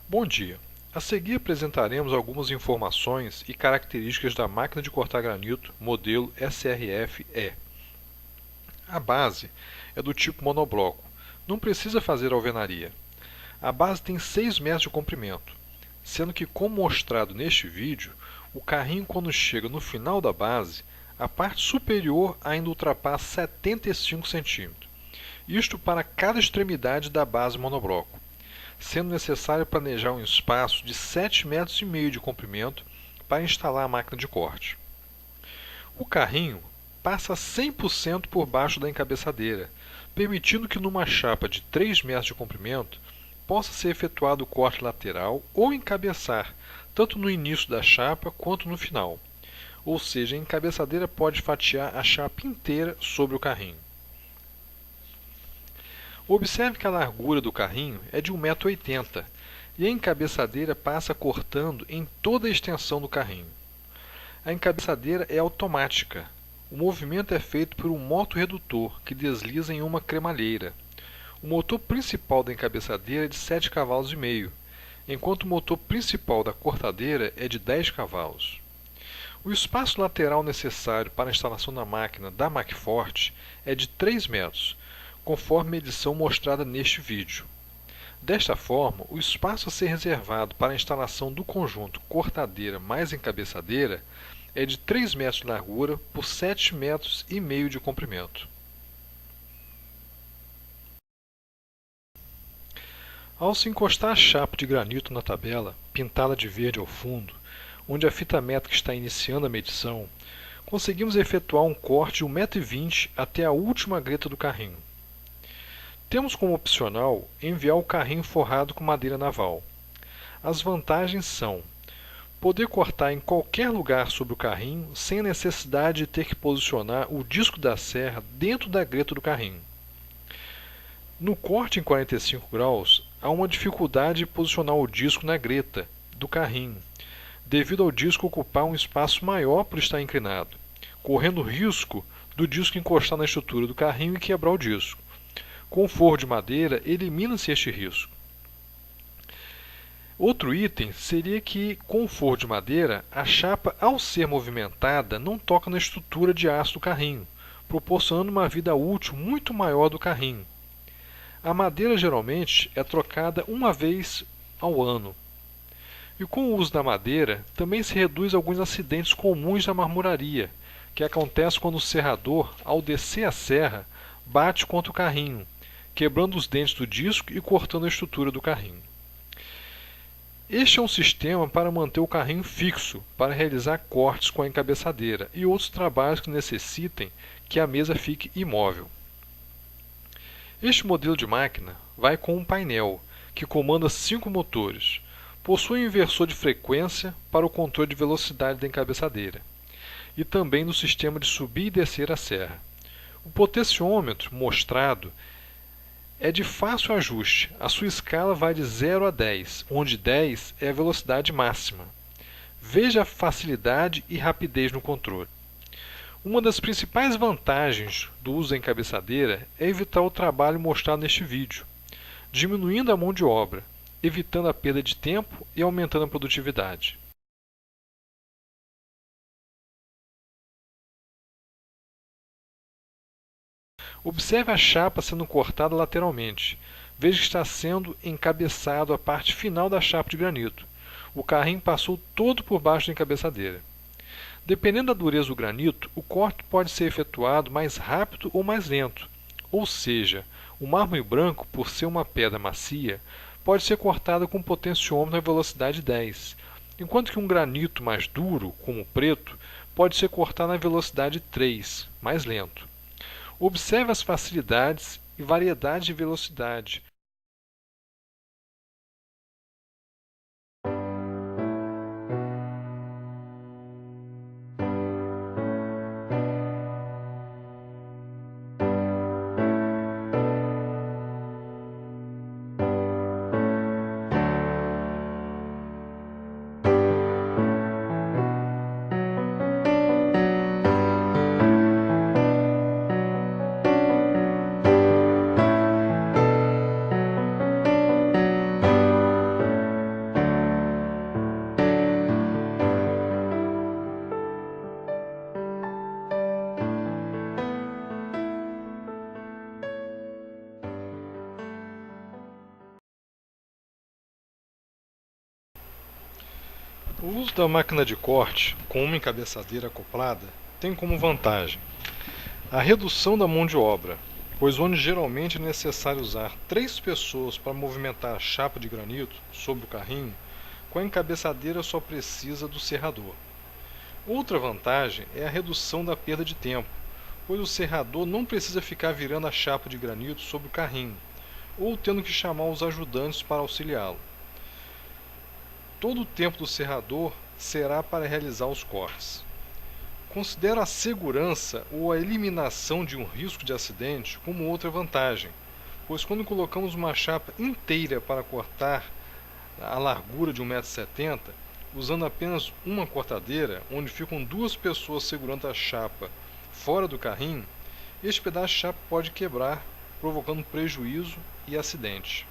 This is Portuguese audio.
Bom dia. A seguir apresentaremos algumas informações e características da máquina de cortar granito modelo SRF-E. A base é do tipo monobloco, não precisa fazer alvenaria. A base tem 6 metros de comprimento, sendo que, como mostrado neste vídeo, o carrinho, quando chega no final da base, a parte superior ainda ultrapassa 75 centímetros. Isto para cada extremidade da base monobloco, sendo necessário planejar um espaço de 7,5 metros de comprimento para instalar a máquina de corte. O carrinho passa 100% por baixo da encabeçadeira, permitindo que numa chapa de 3 metros de comprimento possa ser efetuado o corte lateral ou encabeçar, tanto no início da chapa quanto no final. Ou seja, a encabeçadeira pode fatiar a chapa inteira sobre o carrinho. Observe que a largura do carrinho é de 1,80 m e a encabeçadeira passa cortando em toda a extensão do carrinho. A encabeçadeira é automática. O movimento é feito por um motorredutor que desliza em uma cremalheira. O motor principal da encabeçadeira é de 7,5 cavalos, enquanto o motor principal da cortadeira é de 10 cavalos. O espaço lateral necessário para a instalação da máquina da McForte é de 3 metros, conforme a medição mostrada neste vídeo. Desta forma, o espaço a ser reservado para a instalação do conjunto cortadeira mais encabeçadeira é de 3 metros de largura por 7,5 metros de comprimento. Ao se encostar a chapa de granito na tabela, pintada de verde ao fundo, onde a fita métrica está iniciando a medição, conseguimos efetuar um corte de 1,20 m até a última greta do carrinho. Temos como opcional enviar o carrinho forrado com madeira naval. As vantagens são poder cortar em qualquer lugar sobre o carrinho sem a necessidade de ter que posicionar o disco da serra dentro da greta do carrinho. No corte em 45 graus, há uma dificuldade de posicionar o disco na greta do carrinho, devido ao disco ocupar um espaço maior por estar inclinado, correndo o risco do disco encostar na estrutura do carrinho e quebrar o disco. Com o forro de madeira, elimina-se este risco. Outro item seria que, com o forro de madeira, a chapa, ao ser movimentada, não toca na estrutura de aço do carrinho, proporcionando uma vida útil muito maior do carrinho. A madeira geralmente é trocada uma vez ao ano. E com o uso da madeira, também se reduz alguns acidentes comuns da marmoraria, que acontece quando o serrador, ao descer a serra, bate contra o carrinho, quebrando os dentes do disco e cortando a estrutura do carrinho. Este é um sistema para manter o carrinho fixo, para realizar cortes com a encabeçadeira e outros trabalhos que necessitem que a mesa fique imóvel. Este modelo de máquina vai com um painel, que comanda 5 motores. Possui um inversor de frequência para o controle de velocidade da encabeçadeira e também do sistema de subir e descer a serra. O potenciômetro mostrado é de fácil ajuste. A sua escala vai de 0 a 10, onde 10 é a velocidade máxima. Veja a facilidade e rapidez no controle. Uma das principais vantagens do uso da encabeçadeira é evitar o trabalho mostrado neste vídeo, diminuindo a mão de obra, evitando a perda de tempo e aumentando a produtividade. Observe a chapa sendo cortada lateralmente. Veja que está sendo encabeçado a parte final da chapa de granito. O carrinho passou todo por baixo da encabeçadeira. Dependendo da dureza do granito, o corte pode ser efetuado mais rápido ou mais lento. Ou seja, o mármore branco, por ser uma pedra macia, pode ser cortado com potenciômetro na velocidade 10, enquanto que um granito mais duro, como o preto, pode ser cortado na velocidade 3, mais lento. Observe as facilidades e variedade de velocidade. O uso da máquina de corte com uma encabeçadeira acoplada tem como vantagem a redução da mão de obra, pois onde geralmente é necessário usar 3 pessoas para movimentar a chapa de granito sobre o carrinho, com a encabeçadeira só precisa do serrador. Outra vantagem é a redução da perda de tempo, pois o serrador não precisa ficar virando a chapa de granito sobre o carrinho, ou tendo que chamar os ajudantes para auxiliá-lo. Todo o tempo do serrador será para realizar os cortes. Considero a segurança ou a eliminação de um risco de acidente como outra vantagem, pois quando colocamos uma chapa inteira para cortar a largura de 1,70 m, usando apenas uma cortadeira, onde ficam 2 pessoas segurando a chapa fora do carrinho, este pedaço de chapa pode quebrar, provocando prejuízo e acidente.